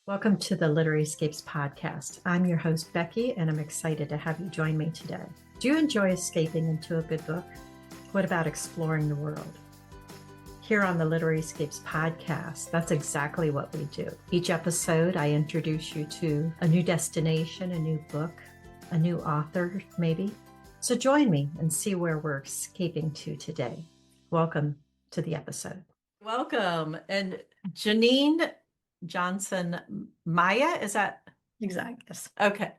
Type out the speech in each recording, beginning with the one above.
Welcome to the Literaryscapes podcast. I'm your host, Becki, and I'm excited to have you join me today. Do you enjoy escaping into a good book? What about exploring the world? Here on the Literaryscapes podcast, that's exactly what we do. Each episode, I introduce you to a new destination, a new book, a new author, maybe. So join me and see where we're escaping to today. Welcome to the episode. Welcome. And Jeannine Johnson Maia, is that? Exactly. Yes. Okay.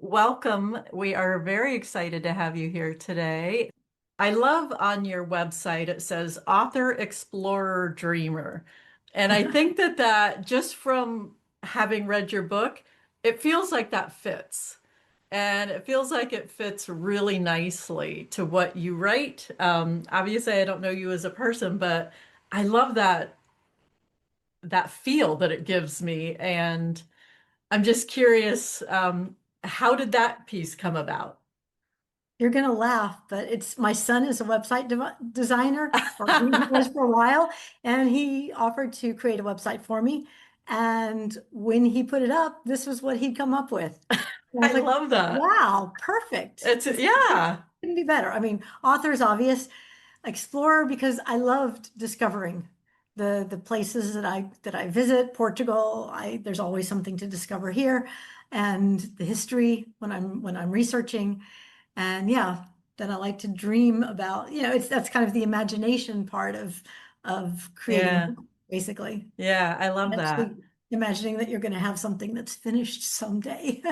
Welcome. We are very excited to have you here today. I love on your website, it says author, explorer, dreamer. And I think that just from having read your book, it feels like that fits. And it feels like it fits really nicely to what you write. Obviously, I don't know you as a person, but I love that feel that it gives me. And I'm just curious, how did that piece come about? You're going to laugh, but it's my son is a website designer, or he was for a while, and he offered to create a website for me. And when he put it up, this was what he'd come up with. And I I was like, love that. wow, perfect. It's, This yeah, couldn't be better. I mean, author is obvious, explorer because I loved discovering the places that I visit. Portugal, there's always something to discover here, and the history when I'm researching. And yeah, then I like to dream about, that's kind of the imagination part of creating a yeah, book, basically. yeah, I love that. Actually imagining that you're going to have something that's finished someday.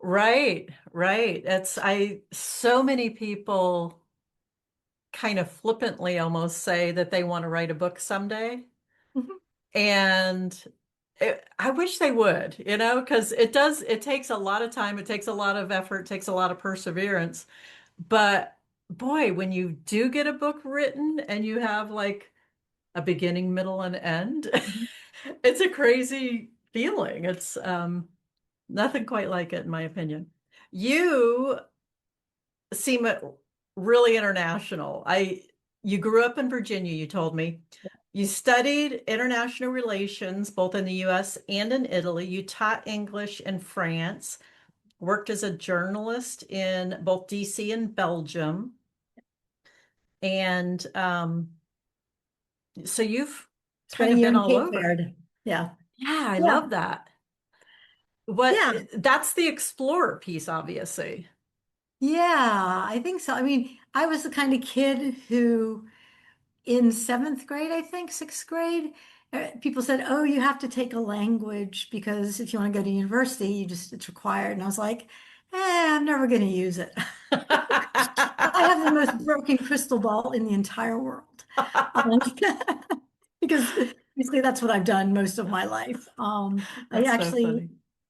Right, right. So many people kind of flippantly almost say that they want to write a book someday. Mhm. And I wish they would, because it takes a lot of time, it takes a lot of effort, it takes a lot of perseverance. But boy, when you do get a book written and you have like a beginning, middle, and end, it's a crazy feeling. It's nothing quite like it, in my opinion. You seem really international. You grew up in Virginia, you told me. You studied international relations both in the US and in Italy. You taught English in France, worked as a journalist in both DC and Belgium. And so you've Spent kind a of year been in all Cape over. Verde. Yeah. Yeah, I Yeah. love that. What Yeah. that's the explorer piece, obviously. Yeah, I think so. I mean, I was the kind of kid who in seventh grade, I think, sixth grade, people said, "Oh, you have to take a language because if you want to go to university, it's required." And I was like, I'm never going to use it. I have the most broken crystal ball in the entire world. Um, because basically that's what I've done most of my life. I That's so actually, funny.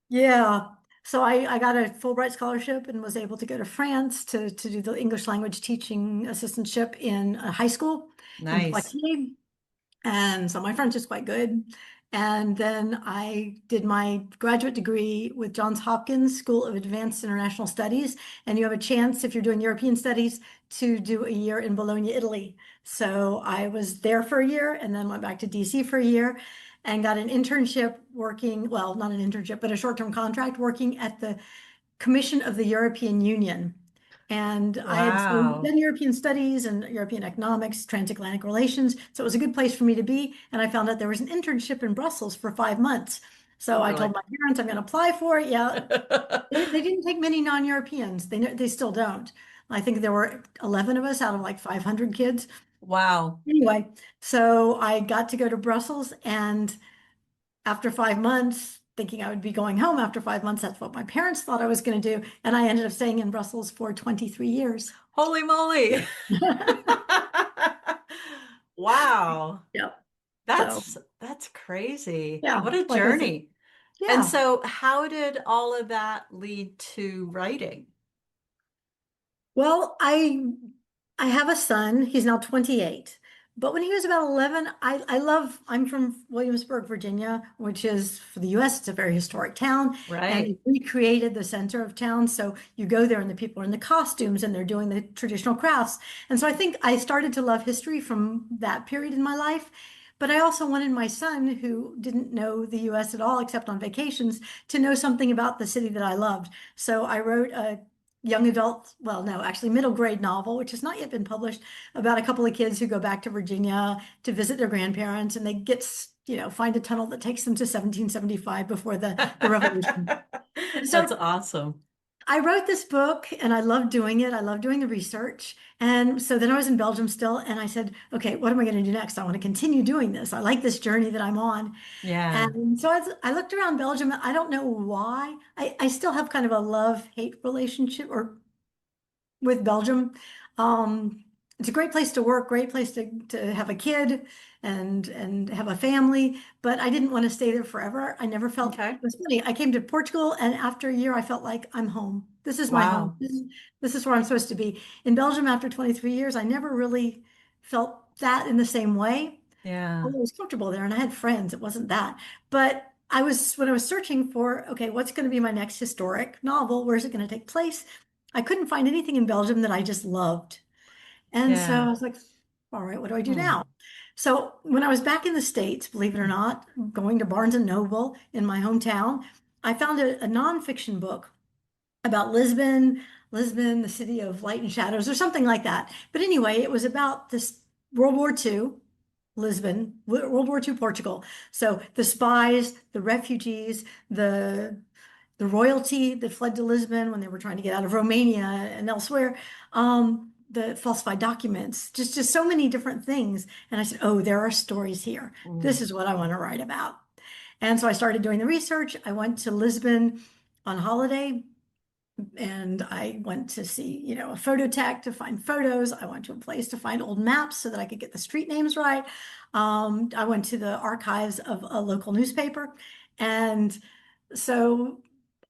yeah. So I got a Fulbright scholarship and was able to go to France to do the English language teaching assistantship in a high school in Nice. Poitiers. And so my French is quite good. And then I did my graduate degree with Johns Hopkins School of Advanced International Studies. And you have a chance, if you're doing European studies, to do a year in Bologna, Italy. So I was there for a year and then went back to DC for a year and got an internship working, well, not an internship, but a short-term contract working at the Commission of the European Union. And I had Wow. done European studies and European economics, transatlantic relations. So it was a good place for me to be. And I found out there was an internship in Brussels for 5 months. So Oh, I really? told my parents I'm going to apply for it. Yeah, they didn't take many non-Europeans. They still don't. I think there were 11 of us out of like 500 kids. Wow. Anyway, so I got to go to Brussels, and after 5 months, thinking I would be going home after 5 months. That's what my parents thought I was going to do. And I ended up staying in Brussels for 23 years. Holy moly. Wow. Yep. So, That's crazy. yeah, What a like I said, journey. And yeah. so how did all of that lead to writing? Well, I have a son. He's now 28. But when he was about 11, I'm from Williamsburg, Virginia, which is for the US, it's a very historic town. And Right. they recreated the center of town. So you go there and the people are in the costumes and they're doing the traditional crafts. And so I think I started to love history from that period in my life. But I also wanted my son, who didn't know the US at all except on vacations, to know something about the city that I loved. So I wrote a young adult, well, no, actually middle grade novel, which has not yet been published, about a couple of kids who go back to Virginia to visit their grandparents, and they find a tunnel that takes them to 1775 before the revolution. That's So awesome. I wrote this book and I loved doing it. I loved doing the research. And so then I was in Belgium still, and I said, okay, what am I going to do next? I want to continue doing this. I like this journey that I'm on. Yeah. And so I looked around Belgium. I don't know why. I still have kind of a love-hate relationship or with Belgium. It's a great place to work, great place to have a kid and have a family, but I didn't want to stay there forever. I never felt Okay. it was funny. I came to Portugal, and after a year, I felt like I'm home. This is my home. Wow. This is where I'm supposed to be. In Belgium, after 23 years, I never really felt that in the same way. Yeah. Although I was comfortable there and I had friends, it wasn't that. But when I was searching for, okay, what's going to be my next historic novel? Where's it going to take place? I couldn't find anything in Belgium that I just loved. And so Yeah. I was like, all right, what do I do Hmm. now? So when I was back in the States, believe it or not, going to Barnes and Noble in my hometown, I found a nonfiction book about Lisbon, the city of light and shadows, or something like that. But anyway, it was about this World War II, World War II Portugal. So the spies, the refugees, the royalty that fled to Lisbon when they were trying to get out of Romania and elsewhere, the falsified documents, just so many different things. And I said, oh, there are stories here. This Mm. is what I want to write about. And so I started doing the research. I went to Lisbon on holiday and I went to see, a phototheque to find photos. I went to a place to find old maps so that I could get the street names right. I went to the archives of a local newspaper. And so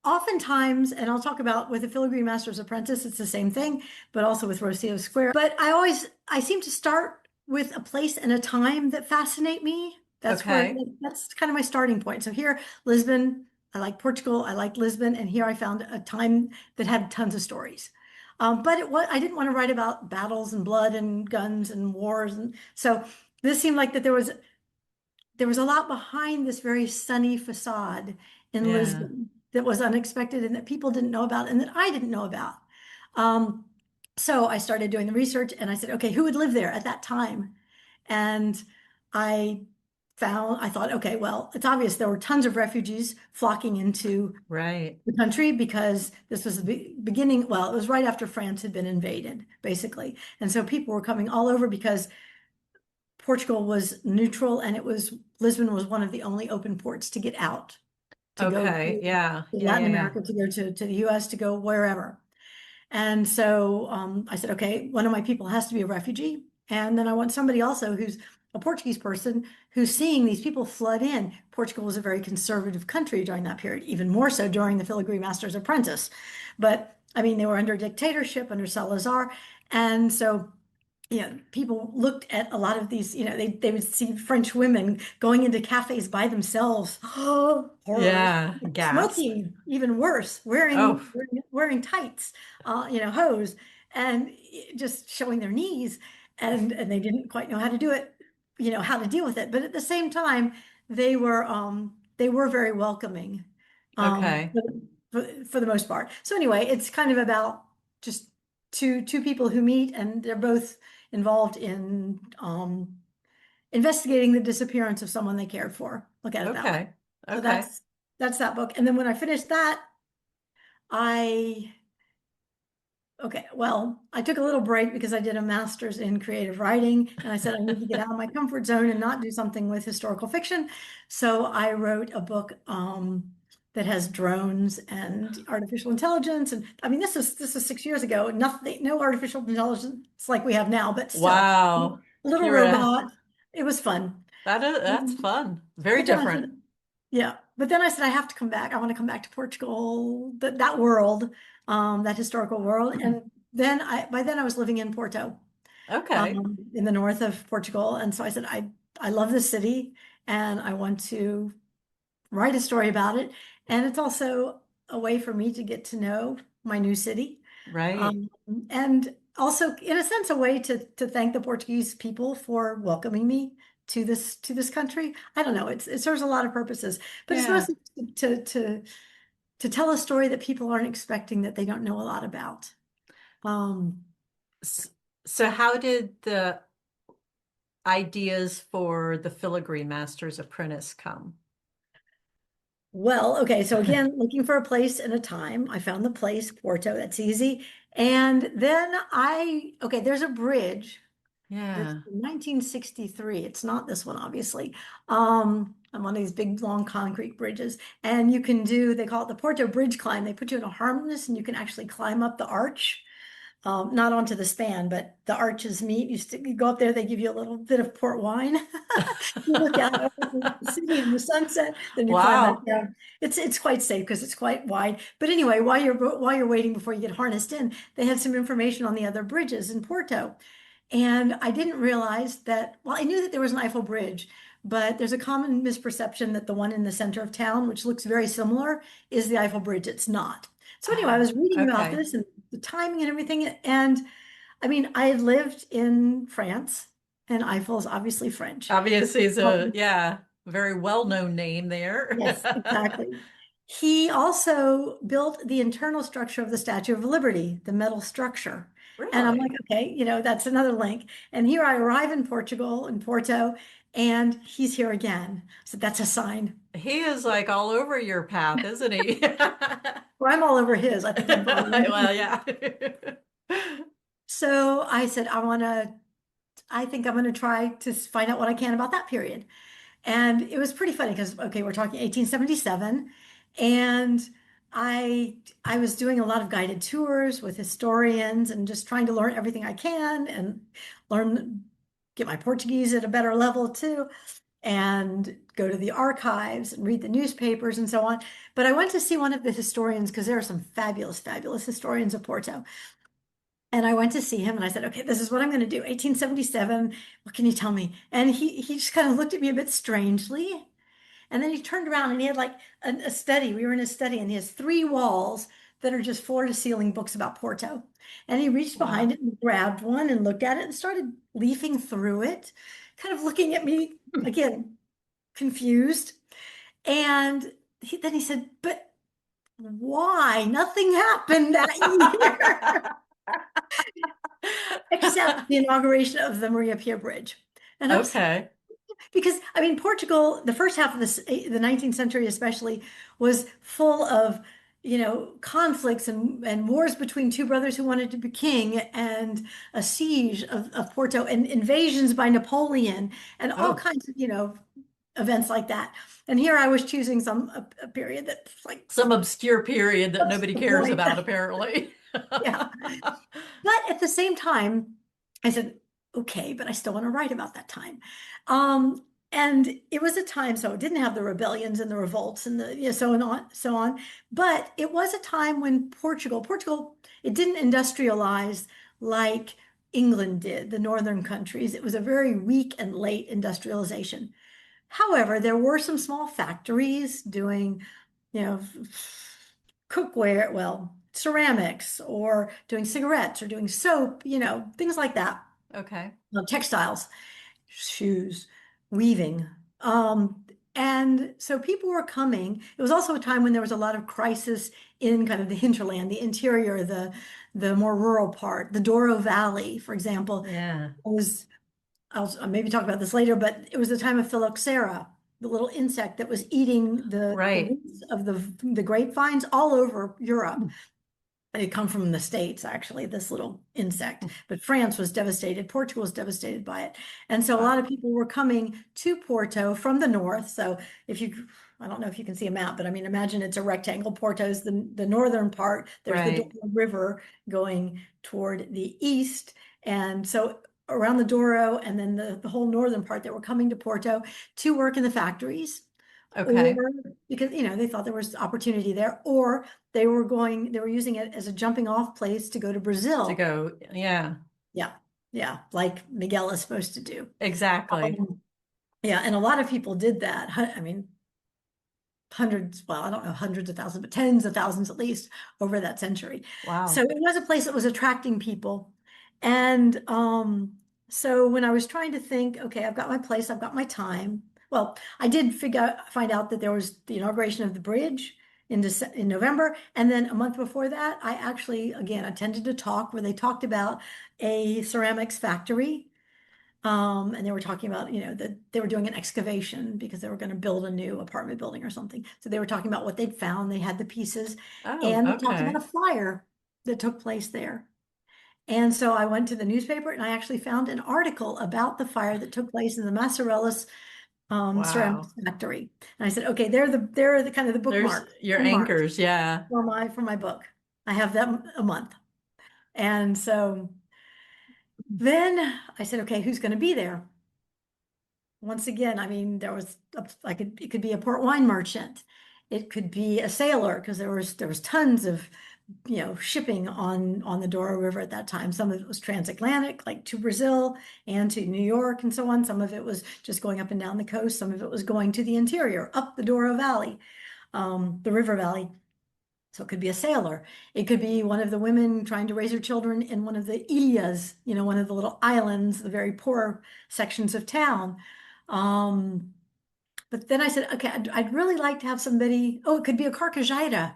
oftentimes, and I'll talk about with the Filigree Master's Apprentice, it's the same thing, but also with Rocio Square. But I seem to start with a place and a time that fascinate me. Okay. That's kind of my starting point. So here, Lisbon, I like Portugal, I like Lisbon, and here I found a time that had tons of stories. I didn't want to write about battles and blood and guns and wars, and so this seemed like that there was a lot behind this very sunny facade in Yeah. Lisbon that was unexpected and that people didn't know about and that I didn't know about. Um, so I started doing the research and I said, okay, who would live there at that time? And I I thought, okay, well, it's obvious there were tons of refugees flocking into Right. the country because this was the beginning. Well, it was right after France had been invaded, basically. And so people were coming all over because Portugal was neutral and Lisbon was one of the only open ports to get out, to go Okay. to Yeah. Yeah. Latin Yeah. Yeah. America, to go to the US, to go wherever. And so I said, okay, one of my people has to be a refugee. And then I want somebody also who's a Portuguese person who's seeing these people flood in. Portugal was a very conservative country during that period, even more so during the Filigree Master's Apprentice. But I mean, they were under dictatorship under Salazar. And so people looked at a lot of these, they would see French women going into cafes by themselves. Oh, horror. Yeah. Gasp. Smoking, even worse, Oh, wearing tights, hose, and just showing their knees. And they didn't quite know how to do it, how to deal with it. But at the same time, they were very welcoming, um, okay. for the most part. So anyway, it's kind of about just two people who meet and they're both involved in investigating the disappearance of someone they cared for. Look at it that way. Okay. So Okay. that's that book. And then when I finished that, I okay, well, I took a little break because I did a master's in creative writing, and I said I need to get out of my comfort zone and not do something with historical fiction. So I wrote a book that has drones and artificial intelligence. And I mean, this is 6 years ago. Nothing, no artificial intelligence like we have now, but still, a Wow. little You're a robot. It was fun. that's Um, fun. Very But then I different. said, yeah. But then I said, I have to come back. I want to come back to Portugal, that world, that historical world. And then by then I was living in Porto, Okay. in the north of Portugal. And so I said, I love this city and I want to write a story about it. And it's also a way for me to get to know my new city. Right. Um, and also, in a sense, a way to thank the Portuguese people for welcoming me to this country. I don't know. It serves a lot of purposes, but it's Yeah. mostly to tell a story that people aren't expecting, that they don't know a lot about. Um, S- So how did the ideas for the Filigree Master's Apprentice come? well, okay, so again, looking for a place and a time. I found the place, Porto, that's easy. And then okay, there's a bridge that's Yeah. from 1963. It's not this one, obviously. On one of these big, long concrete bridges. And you can do, they call it the Porto Bridge Climb. They put you in a harness and you can actually climb up the arch. Not onto the span, but the arches meet. You go up there, they give you a little bit of port wine. You look out over the city and the sunset, then you climb back Wow. down. It's quite safe because it's quite wide. But anyway, while you're waiting before you get harnessed in, they have some information on the other bridges in Porto. And I didn't realize that, well, I knew that there was an Eiffel Bridge, but there's a common misperception that the one in the center of town, which looks very similar, is the Eiffel Bridge. It's not. So anyway, I Oh, was reading about okay. this and the timing and everything. And I mean, I had lived in France, and Eiffel is obviously French. Obviously, it's a, Um, yeah, very well-known name there. yes, exactly. He also built the internal structure of the Statue of Liberty, the metal structure. And I'm like, Really? okay, that's another link. And here I arrive in Portugal, in Porto, and he's here again. So that's a sign. He is like all over your path, isn't he? Well, I'm all over his. I think I'm following Well, him. yeah. So I said, I think I'm going to try to find out what I can about that period. And it was pretty funny because, okay, we're talking 1877. And I was doing a lot of guided tours with historians and just trying to learn everything I can and learn, get my Portuguese at a better level too, and go to the archives and read the newspapers and so on. But I went to see one of the historians because there are some fabulous, fabulous historians of Porto. And I went to see him and I said, okay, this is what I'm going to do. 1877. What can you tell me? And he just kind of looked at me a bit strangely. And then he turned around and he had like a study. We were in a study and he has three walls that are just floor to ceiling books about Porto. And he reached behind Wow. it and grabbed one and looked at it and started leafing through it, kind of looking at me again, confused. And then he said, but why? Nothing happened that year. Except the inauguration of the Maria Pia Bridge. And I was like, Okay. because I mean, Portugal, the first half of the 19th century especially, was full of, conflicts and wars between two brothers who wanted to be king, and a siege of Porto, and invasions by Napoleon, and all Oh, kinds of, events like that. And here I was choosing a period that's like some obscure period that what's nobody the cares point? about, apparently. Yeah. But at the same time, I said, okay, but I still want to write about that time. And it was a time, so it didn't have the rebellions and the revolts and the, so on, so on. But it was a time when Portugal, it didn't industrialize like England did, the northern countries. It was a very weak and late industrialization. However, there were some small factories doing, you know, cookware, well, ceramics, or doing cigarettes or doing soap, things like that. Okay. Textiles, shoes, weaving. And so people were coming. It was also a time when there was a lot of crisis in kind of the hinterland, the interior, the more rural part, the Douro Valley, for example, Yeah. was I'll maybe talk about this later, but it was the time of phylloxera, the little insect that was eating the Right. roots of the grapevines all over Europe. It had come from the States, actually, this little insect. But France was devastated. Portugal was devastated by it. And so a lot Wow. of people were coming to Porto from the north. So if you, I don't know if you can see a map, but I mean, imagine it's a rectangle. Porto's the northern part. There's the Douro Right. River going toward the east. And so around the Douro and then the whole northern part that were coming to Porto to work in the factories, or Okay. because they thought there was opportunity there, or they were using it as a jumping off place to go to To Brazil. go. Yeah. Yeah, yeah, like Miguel is supposed to do. Exactly. Yeah, and a lot of people did that. I mean, hundreds, well, I don't know, hundreds of thousands, but tens of thousands at least over that century. So Wow. it was a place that was attracting people. And So when I was trying to think, okay, I've got my place, I've got my time. Well, I did find out that there was the inauguration of the bridge in November, and then a month before that, I actually again attended a talk where they talked about a ceramics factory. And they were talking about, that they were doing an excavation because they were going to build a new apartment building or something. So they were talking about what they'd found. They had the pieces, Oh, and they talked about a okay. fire that took place there. And so I went to the newspaper and I actually found an article about the fire that took place in the Massarellas ceramics Wow. factory. And I said, okay, they're the kind of the There's bookmark your in March anchors. Yeah. for my book. I have that a month. And so then I said, okay, who's going to be there? Once again, I mean, it could be a port wine merchant. It could be a sailor because there was tons of, shipping on the Douro River at that time. Some of it was transatlantic, like to Brazil and to New York and so on. Some of it was just going up and down the coast. Some of it was going to the interior, up the Douro Valley, the river valley. So it could be a sailor. It could be one of the women trying to raise her children in one of the ilhas, one of the little islands, the very poor sections of town. Um, but then I said, okay, I'd really like to have somebody. Oh, it could be a carcajaira.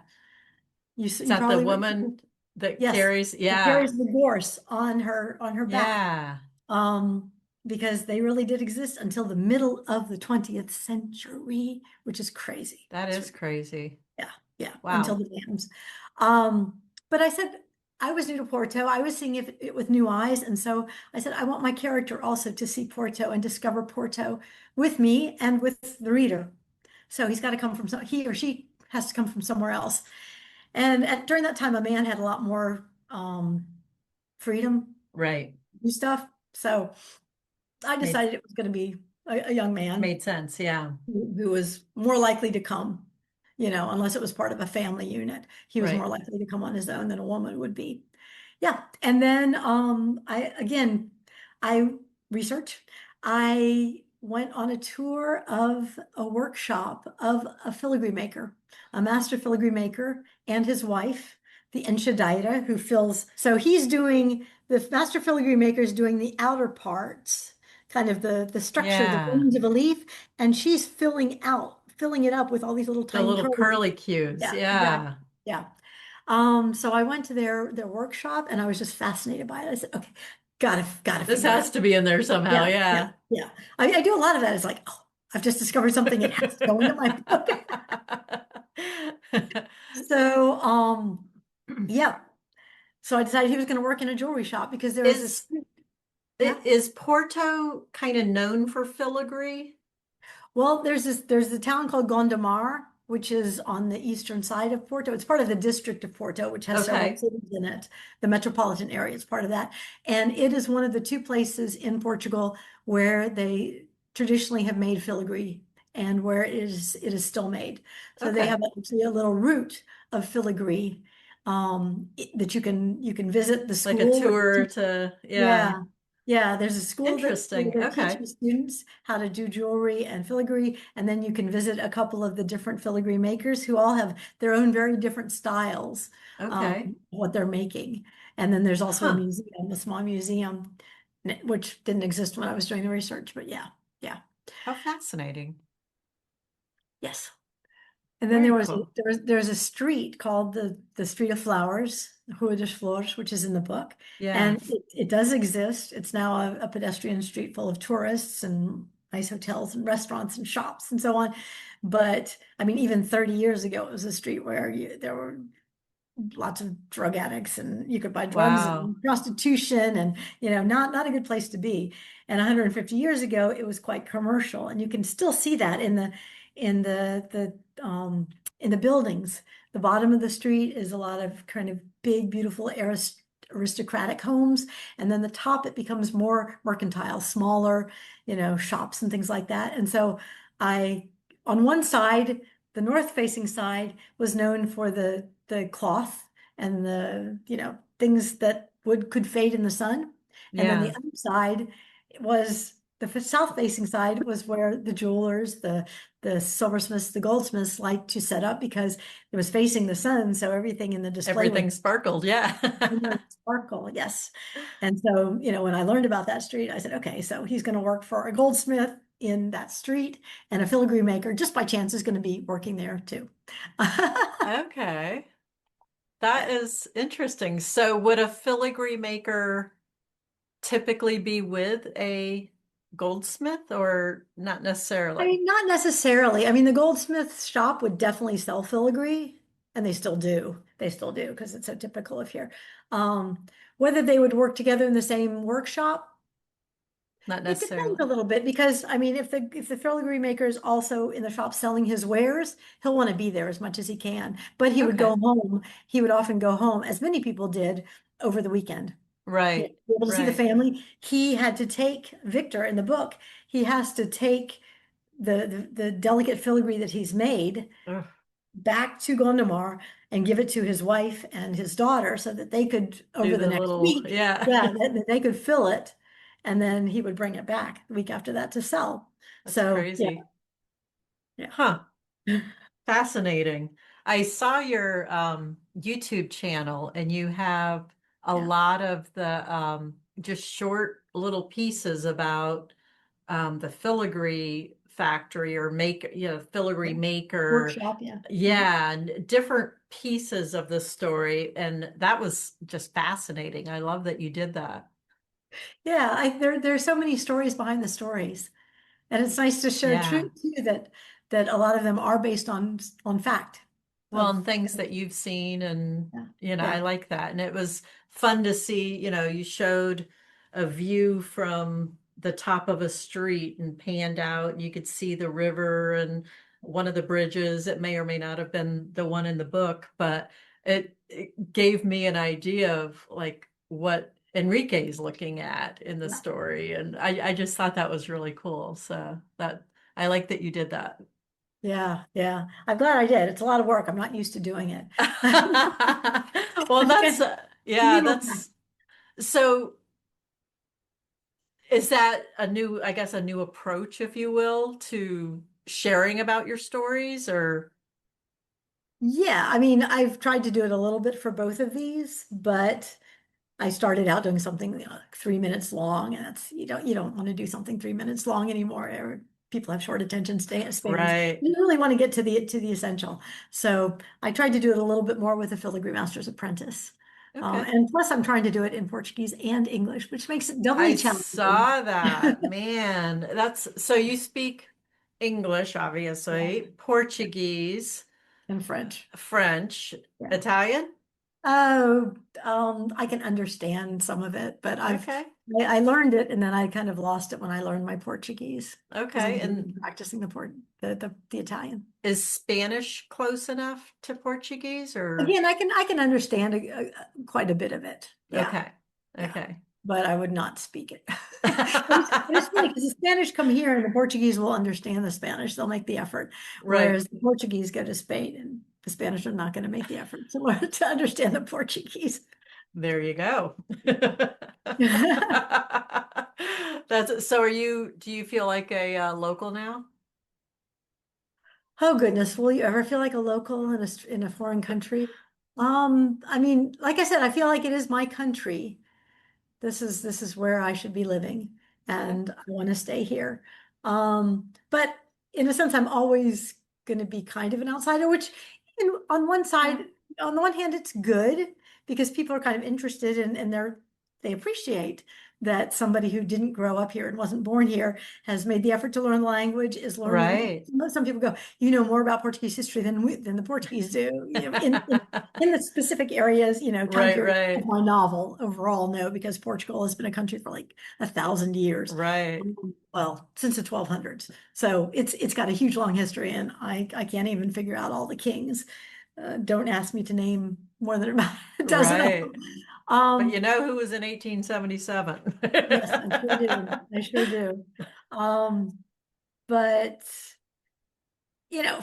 Is You that the probably woman that yes. carries? It Yeah. carries the gorse on her back. Yeah. Um, because they really did exist until the middle of the 20th century, which is crazy. That is crazy. Yeah, yeah, until Wow. the dams. But I said I was new to Porto. I was seeing it with new eyes, and so I said I want my character also to see Porto and discover Porto with me and with the reader. So he's got to come from he or she has to come from somewhere else. And during that time, a man had a lot more freedom Right. to do stuff. So I Made decided it was going to be a young man made sense. Yeah. who was more likely to come, unless it was part of a family unit. He was more Right. likely to come on his own than a woman would be. Yeah. And then I researched. I went on a tour of a workshop of a filigree maker, a master filigree maker and his wife, the enxadeira, who fills. So the master filigree maker is doing the outer parts, kind of the structure, the Yeah. veins of a leaf, and she's filling it up with all these little The tiny little curls. curly cues. Yeah, exactly. Yeah. Yeah. So I went to their workshop and I was just fascinated by it. I said, okay, gotta This figure it has out. to be in there somehow. Yeah, yeah, Yeah. yeah. I do a lot of that. It's like, oh, I've just discovered something. It has to go into my book. So, yeah. So I decided he was going to work in a jewelry shop because there was Is this, yeah. is Porto kind of known for filigree? Well, there's a town called Gondomar, which is on the eastern side of Porto. It's part of the district of Porto, which has several Okay. cities in it. The metropolitan area is part of that. And it is one of the two places in Portugal where they traditionally have made filigree and where it is still made. So they Okay. have actually a little route of filigree that you can visit the Like a school where tour to, yeah. yeah. Yeah, there's a school where Interesting. they teach Okay. the students how to do jewelry and filigree, and then you can visit a couple of the different filigree makers who all have their own very different styles, Okay. what they're making. And then there's also a Huh. museum, a small museum, which didn't exist when I was doing the research, but yeah, yeah, How fascinating. yes. And then Very cool. there's a street called the Street of Flowers, Rua das Flores, which is in the book, Yeah. and it does exist. It's now a pedestrian street full of tourists and nice hotels and restaurants and shops and so on. But I mean, even 30 years ago, it was a street where there were lots of drug addicts and you could buy drugs Wow. and prostitution and not a good place to be. And 150 years ago it was quite commercial, and you can still see that in the buildings. The bottom of the street is a lot of kind of big beautiful aristocratic homes, and then the top it becomes more mercantile, smaller, shops and things like that. And so I on one side, the north facing side was known for the cloth and the things that would could fade in the sun, and then the Yeah. other side was the south-facing side was where the jewelers, the silversmiths, the goldsmiths liked to set up because it was facing the sun, so everything in the display would Everything sparkled. Yeah. sparkle. Yes. And so, when I learned about that street, I said, okay, so he's going to work for a goldsmith in that street, and a filigree maker, just by chance, is going to be working there too. Okay. That is interesting. So would a filigree maker typically be with a goldsmith or not I necessarily? mean, not necessarily. I mean, the goldsmith shop would definitely sell filigree, and they still do. They still do because it's so typical of here. Whether they would work together in the same workshop, Not it depends a necessarily. little bit because I mean, if the filigree maker is also in the shop selling his wares, he'll want to be there as much as he can. But he would Okay. go home. He would often go home, as many people did over the weekend. Right. Be able to see the Right. family. He had to take Victor in the book. He has to take the delicate filigree that he's made Ugh, back to Gondomar and give it to his wife and his daughter so that they could, do over the the next little, week, yeah. yeah, that they could fill it. And then he would bring it back the week after that to sell. That's So, yeah, crazy. yeah, Huh. Fascinating. I saw your YouTube channel and you have a yeah. lot of the just short little pieces about the filigree factory or make, filigree Yeah. maker. Workshop, yeah. Mhm. Yeah, and different pieces of the story. And that was just fascinating. I love that you did that. Yeah, there's so many stories behind the stories. And it's nice to show Yeah. truth too, that a lot of them are based on fact Well, of, and things that you've seen and yeah, I yeah, like that. And it was fun to see, you showed a view from the top of a street and panned out and you could see the river and one of the bridges. It may or may not have been the one in the book, but it gave me an idea of like what Enrique's looking at in the yeah. story. And I just thought that was really cool. So that I like that you did that. Yeah, yeah. I'm glad I did. It's a lot of work. I'm not used to doing it. Well, Okay. that's Give me yeah, more that's so is that a new, I guess, a new approach, if you will, to sharing about your stories or Yeah, I mean, I've tried to do it a little bit for both of these, but I started out doing something like 3 minutes long, and that's you don't want to do something 3 minutes long anymore. People have short attention spans. right? You really want to get to the essential. So I tried to do it a little bit more with the Filigree Master's Apprentice. Okay. And plus, I'm trying to do it in Portuguese and English, which makes it doubly I challenging. saw that. Man, that's so you speak English, Yeah, obviously, yeah, Portuguese, and French. French, Yeah. Italian? Oh, I can understand some of it, but Okay. I learned it and then I kind of lost it when I learned my Portuguese because Okay. I've And been practicing the Italian. is Spanish close enough to Portuguese or Again, I can understand quite a bit of it. Yeah, okay. yeah, Okay. but I would not speak it. But it's funny because the Spanish come here and the Portuguese will understand the Spanish. They'll make the effort, Right. whereas the Portuguese go to Spain and the Spanish are not going to make the effort to learn to understand the Portuguese. There you go. That's so do you feel like a local now? Oh goodness, will you ever feel like a local in a foreign country? I mean, like I said, I feel like it is my country. This is where I should be living, Okay. and I want to stay here. But in a sense, I'm always going to be kind of an outsider, which on one Yeah. side, on the one hand, it's good because people are kind of interested and they appreciate that somebody who didn't grow up here and wasn't born here has made the effort to learn the language, is learning. Right. Some people go, more about Portuguese history than the Portuguese do. In the specific areas, time Right, period of right, my novel, overall, no, because Portugal has been a country for like 1,000 years. right, Well, since the 1200s. So it's got a huge long history, and I can't even figure out all the kings. Don't ask me to name more than about a dozen of them. right. But you Um, know who was in 1877? yes, I sure do. I sure do. Um, but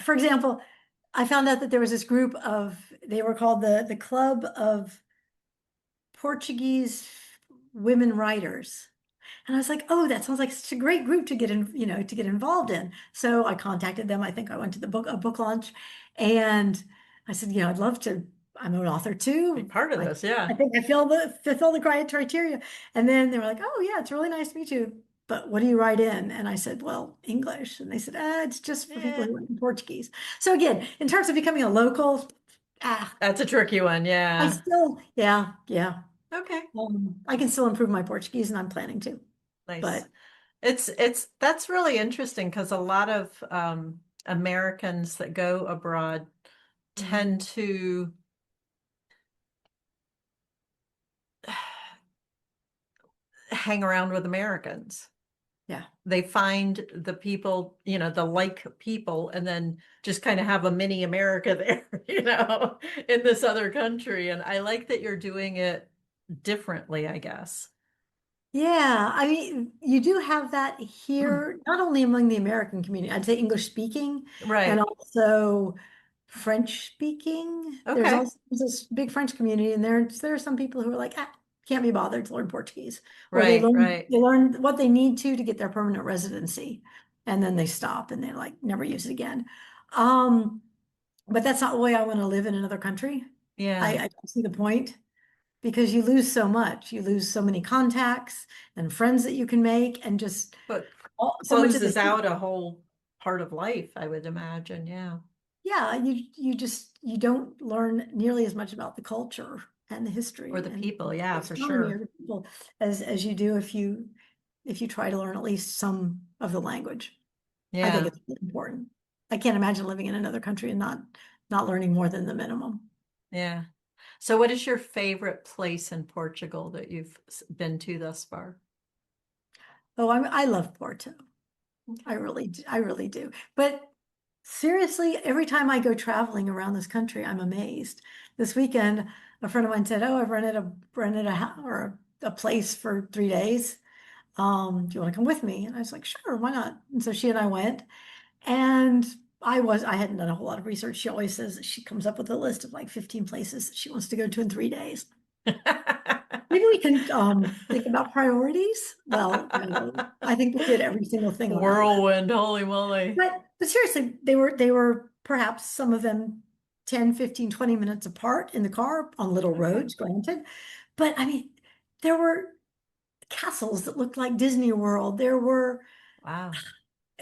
for example, I found out that there was this group they were called the Club of Portuguese Women Writers. And I was like, oh, that sounds like such a great group to get in, to get involved in. So I contacted them. I think I went to a book launch, and I said, I'd love to. I'm an author Be too. part of I, this. I Yeah. think I fulfill the criteria. And then they were like, oh yeah, it's really nice to meet you. But what do you write in? And I said, well, English. And they said, it's just for people Eh, who write in Portuguese. So again, in terms of becoming a local, ah, that's a tricky one. I Yeah. still, yeah, yeah. Okay. I can still improve my Portuguese, and I'm planning to. Nice. But That's really interesting because a lot of Americans that go abroad tend mhm, to hang around with Americans. yeah. They find the people, the like people, and then just kind of have a mini America there, in this other country. And I like that you're doing it differently, I guess. Yeah, I mean, you do have that here, not only among the American community, I'd say English speaking and Right. also French speaking. Okay. There's this big French community, and there are some people who are like, can't be bothered to learn Portuguese, or Right, right. they learn what they need to get their permanent residency, and then they stop and they like never use it again. Um, but that's not the way I want to live in another country. Yeah. I don't see the point, because you lose so much. You lose so many contacts and friends that you can make, and just But so much of closes the, out a whole part of life, I would imagine. Yeah. yeah, you don't learn nearly as much about the culture and the Or history the and people. the Yeah, for astronomy sure. or the people as you do if you try to learn at least some of the language. I think Yeah. it's really important. I can't imagine living in another country and not learning more than the minimum. Yeah. So what is your favorite place in Portugal that you've been to thus far? Oh, I love Porto. Okay. I really do. But seriously, every time I go traveling around this country, I'm amazed. This weekend, a friend of mine said, "Oh, I've rented a house or a place for 3 days. Do you want to come with me?" And I was like, "Sure, why not?" And so she and I went, and I hadn't done a whole lot of research. She always says that she comes up with a list of like 15 places that she wants to go to in 3 days. Maybe we can think about priorities. Well, no, I think we did every single thing on our list. Whirlwind, holy moly. But seriously, they were perhaps some of them 10, 15, 20 minutes apart in the car on little Okay. roads, granted. But I mean, there were castles that looked like Disney World. There were Wow.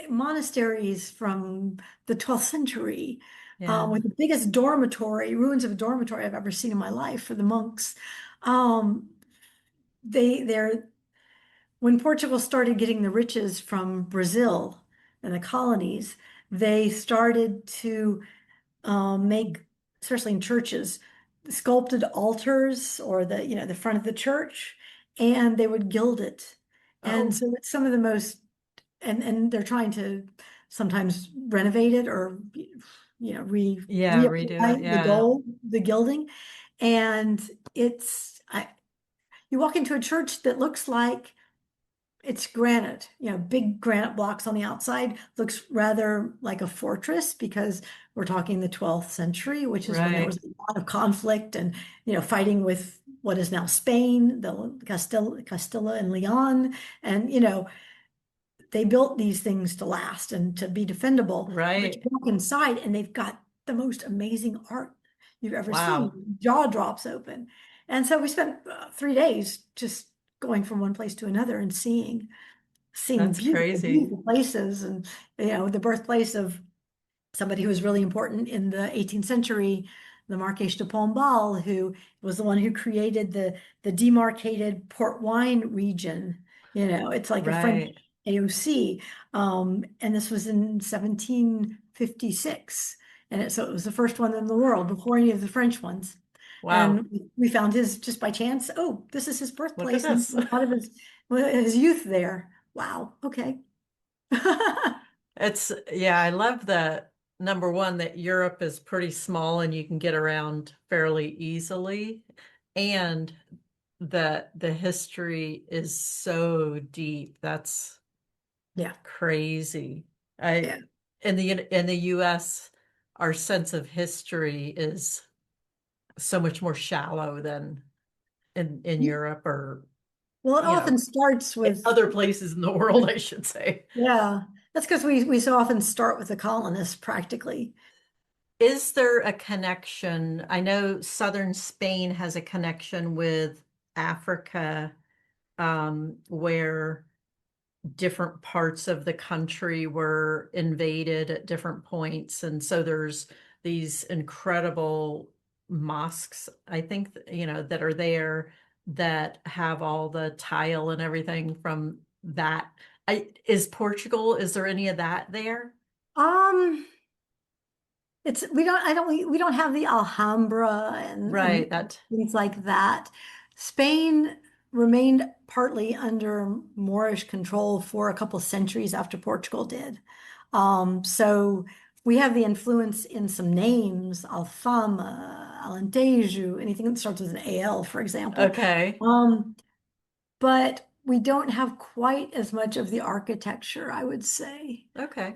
monasteries from the 12th century, with Yeah. the biggest ruins of a dormitory I've ever seen in my life for the monks. Um, they're when Portugal started getting the riches from Brazil and the colonies, they started to make, especially in churches, sculpted altars, or the front of the church, and they would gild it. And Oh, so it's some of the most, and they're trying to sometimes renovate it, or yeah, redo it. reapply Yeah. the gilding. And you walk into a church that looks like it's granite, big granite blocks on the outside. Looks rather like a fortress, because we're talking the 12th century, which is when there was Right. a lot of conflict and, fighting with what is now Spain, the Castilla and Leon. And, they built these things to last and to be defendable. But you Right. walk inside and they've got the most amazing art you've ever seen. Wow. Jaw drops open. And so we spent 3 days just going from one place to another and seeing That's beautiful, crazy. beautiful places, and the birthplace of somebody who was really important in the 18th century, the Marquês de Pombal, who was the one who created the demarcated port wine region. It's like a French Right. AOC, and this was in 1756, so it was the first one in the world before any of the French ones. Wow. And we found his just by chance. Oh, this is his Look at birthplace, and this. a lot of his youth there. Wow. Okay. Yeah, I love that number one, that Europe is pretty small and you can get around fairly easily, and that the history is so deep. That's Yeah. crazy. Yeah. I in the US, our sense of history is so much more shallow than in Europe or Well, it you know, often starts with, other places in the world, I should say. yeah, that's because we so often start with the colonists practically. Is there a connection? I know southern Spain has a connection with Africa, where different parts of the country were invaded at different points. And so there's these incredible mosques, I think, that are there that have all the tile and everything from that. Is Portugal, is there any of that there? Um, it's we don't have the Alhambra and Right, that, things like that. Spain remained partly under Moorish control for a couple centuries after Portugal did. So we have the influence in some names, Alfama, Alentejo, anything that starts with an AL, for example. okay, Um, but we don't have quite as much of the architecture, I would say, okay,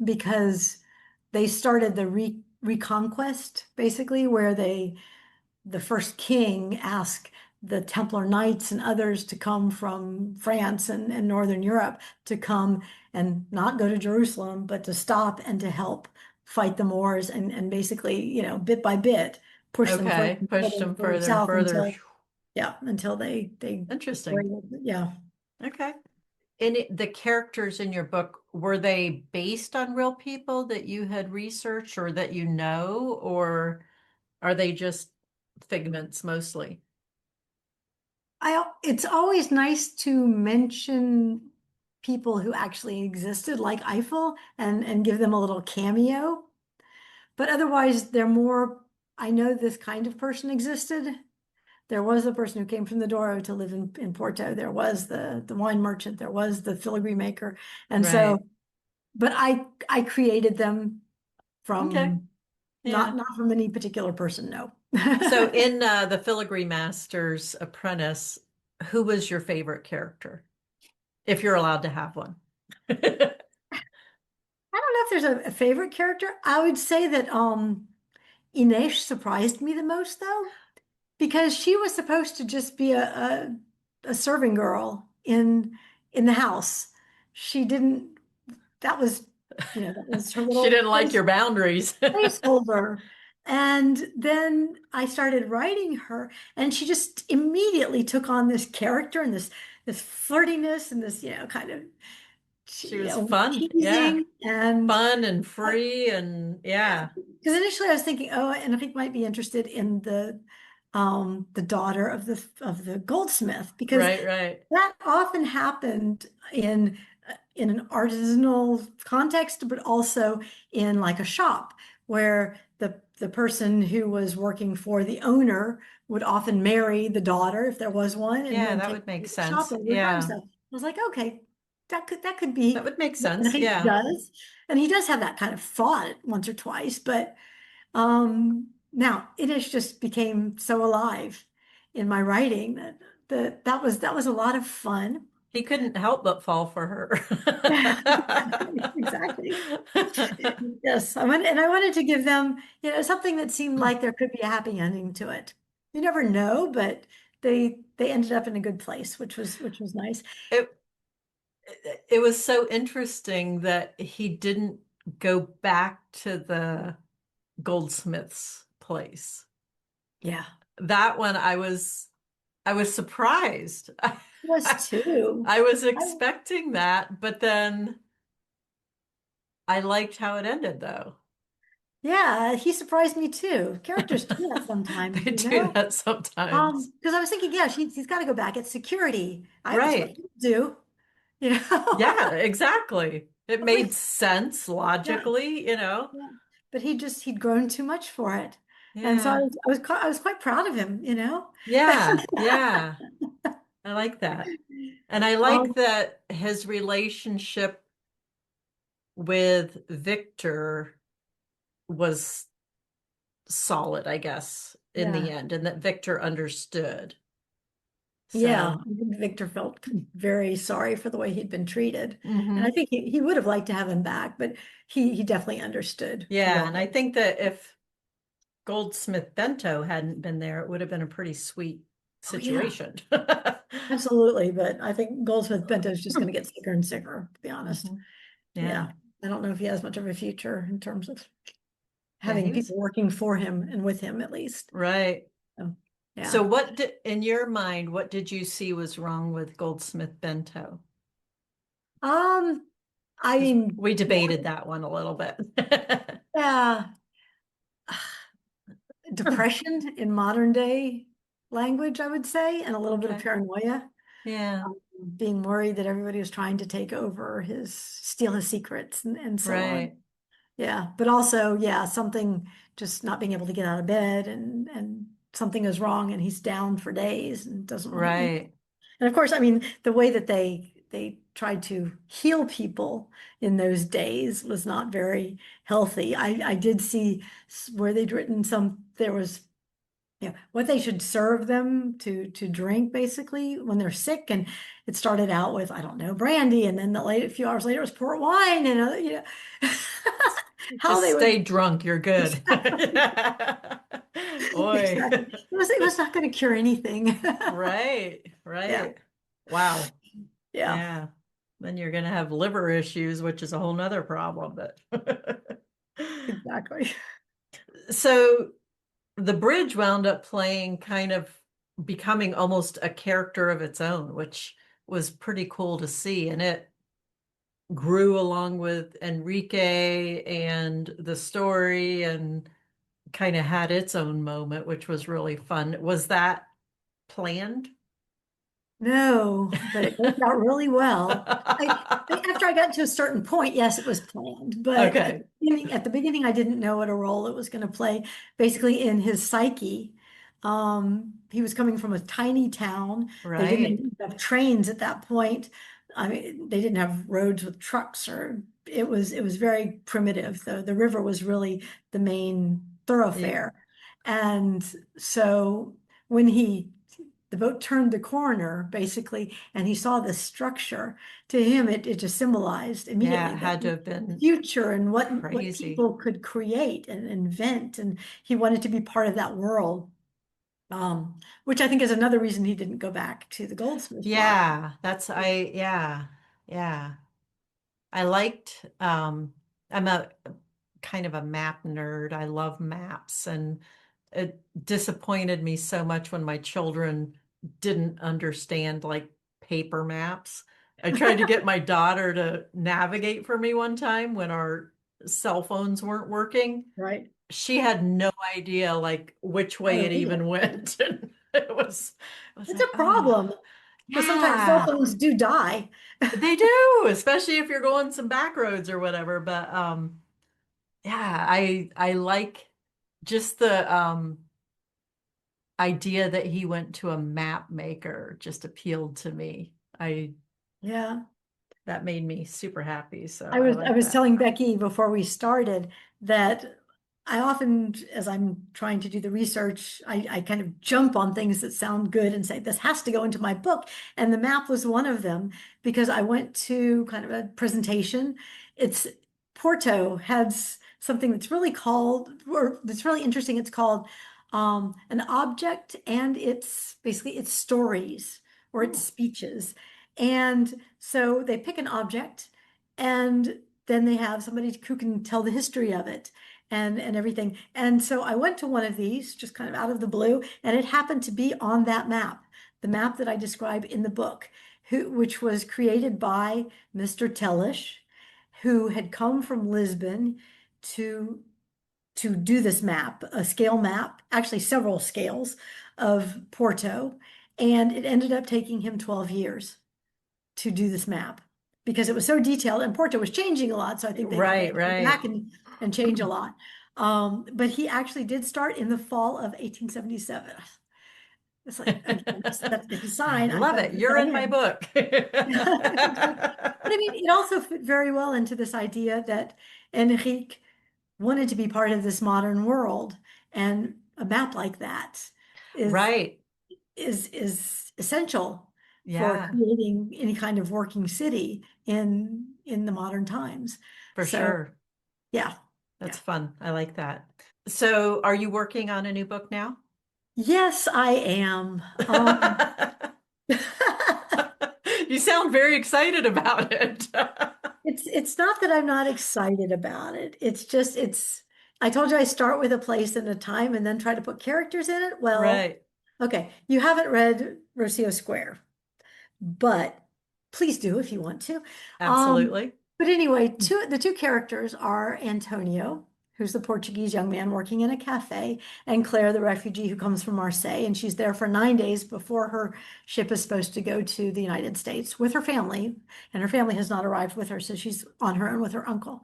because they started the Reconquest, basically, where the first king asked the Templar Knights and others to come from France and Northern Europe to come and not go to Jerusalem, but to stop and to help fight the Moors and basically, bit by bit, push them further okay. and Pushed further them and further further and south further. until, yeah, until they were Interesting. able to, yeah. Okay. And the characters in your book, were they based on real people that you had researched or that you know, or are they just figments mostly? It's always nice to mention people who actually existed, like Eiffel, and give them a little cameo. But otherwise, they're more, I know this kind of person existed. There was a person who came from the Douro to live in Porto. There was the wine merchant. There was the filigree maker. And so, Right. but I created them Okay. from Yeah. not from any particular person, no. So I in the Filigree Master's Apprentice, who was your favorite character, if you're allowed to have one? don't know if there's a favorite character. I would say that Ines surprised me the most though, because she was supposed to just be a serving girl in the house. She didn't, that was, that was her She little didn't like your boundaries. placeholder. And then I started writing her, and she just immediately took on this character and this flirtiness and this, kind of She was fun. Yeah. teasing. And Fun and free and yeah, yeah. because initially I was thinking, oh, and I think might be interested in the daughter of the goldsmith, because Right, right. that often happened in an artisanal context, but also in like a shop where the person who was working for the owner would often marry the daughter if there was one, and Yeah, then that take would make the shop sense. over for Yeah. himself. I was like, okay, that could That be, would make and I sense. think he Yeah. does, and he does have that kind of thought once or twice, but now it has just became so alive in my writing that was a lot of fun. He couldn't help but fall for Yeah, her. exactly. Yes, I wanted to give them, something that seemed like there could be a happy ending to it. You never know, but they ended up in a good place, which was nice. It it was so interesting that he didn't go back to the goldsmith's place. Yeah, That one I was surprised. was too. I was I, expecting that, but then I liked how it ended though. yeah, he surprised me too. Characters do that sometimes, They do that sometimes. Because I was thinking, yeah, he's got to go back. It's security. That's what I Right. do, you know. Yeah, exactly. It But made sense yeah, logically. yeah. But he'd grown too much for it, and so Yeah. I was quite proud of him. Yeah. Yeah. I like that. And I like Um, that his relationship with Victor was solid, I guess, in the yeah, end, and that Victor understood. yeah. So, I think Victor felt very sorry for the way he'd been treated, and I mhm. think he would have liked to have him back, but he definitely understood Yeah. why. And I think that if Goldsmith Bento hadn't been there, it would have been a pretty sweet Oh, yeah, situation. absolutely. But I think Goldsmith Bento is just going to get sicker and sicker, to be honest. Mhm. Yeah. Yeah. I don't know if he has much of a future in terms of Yeah, he having was people working for him and with him at least. right. So, So yeah. what did, in your mind, what did you see was wrong with Goldsmith Bento? Um, I Because mean, we more, debated that one a little bit. yeah, depression in modern day language, I would say, and a little bit of Okay. paranoia, Yeah, being worried that everybody was trying to take over steal his secrets and so on. right, Yeah, but also, yeah, something just not being able to get out of bed and something is wrong and he's down for days and doesn't want to eat. right. And of course, I mean, the way that they tried to heal people in those days was not very healthy. I did see where they'd written there was, what they should serve them to drink basically when they're sick, and it started out with, I don't know, brandy, and then a few hours later it was port wine, and how Just they stay would drunk, you're good. exactly Oi. exactly. It was not going to cure anything. Right, Yeah, right. Wow. yeah, Yeah. Then you're gonna have liver issues, which is a whole nother problem, but exactly. so the bridge wound up playing kind of becoming almost a character of its own, which was pretty cool to see. And it grew along with Enrique and the story and kind of had its own moment, which was really fun. Was that planned? No, but it worked out really well. After I got to a certain point, yes, it was planned. But Okay, at the beginning, I didn't know what a role it was going to play. Basically, in his psyche, he was coming from a tiny town. They right. didn't have trains at that point. I mean, they didn't have roads with trucks, or it was very primitive. The river was really the main Yep. thoroughfare, and so when the boat turned the corner basically and he saw the structure, to him it just symbolized Yeah, immediately it the had to have been future and what crazy. people could create and invent, and he wanted to be part of that world, which I think is another reason he didn't go back to the goldsmith block. Yeah, yeah, yeah. I liked, I'm a kind of a map nerd. I love maps, and it disappointed me so much when my children didn't understand like paper maps. I tried to get my daughter to navigate for me one time when our cell phones weren't working. Right. She had no idea like which way Oh, it yeah. even went. And it was It's like, a oh, problem because sometimes cell yeah. phones do die. They do, especially if you're going some back roads or whatever. But yeah, I like just the idea that he went to a map maker just appealed to me. I Yeah. That made me super happy. So I I was I like was that. telling Becky before we started that I often, as I'm trying to do the research, I kind of jump on things that sound good and say, this has to go into my book. And the map was one of them because I went to kind of a presentation. It's Porto has something that's really called, or that's really interesting. It's called an object and it's basically its stories or its Hmm. speeches. And so they pick an object and then they have somebody who can tell the history of it and everything. And so I went to one of these just kind of out of the blue, and it happened to be on that map, the map that I describe in the book, which was created by Mr. Tellish, who had come from Lisbon to do this map, a scale map, actually several scales of Porto, and it ended up taking him 12 years to do this map because it was so detailed and Porto was changing a lot. So I think they Right, had to go right. back and change a lot. But he actually did start in the fall of 1877. It's like, again, that's the I design. I've love got to it. put You're that in my in. book. But I mean, it also fit very well into this idea that Enrique wanted to be part of this modern world, and a map like that is Right. is essential for Yeah, creating any kind of working city in the modern times. for So sure. yeah, That's yeah. fun. I like that. So, are you working on a new book now? Yes, I am. You sound very excited about it. It's not that I'm not excited about it. It's just I told you I start with a place and a time and then try to put characters in it. Well, Right. okay, you haven't read Rocio Square, but please do if you want to. Um, Absolutely. but anyway, the two characters are Antonio, who's the Portuguese young man working in a cafe, and Claire, the refugee who comes from Marseille, and she's there for 9 days before her ship is supposed to go to the United States with her family, and her family has not arrived with her, so she's on her own with her uncle.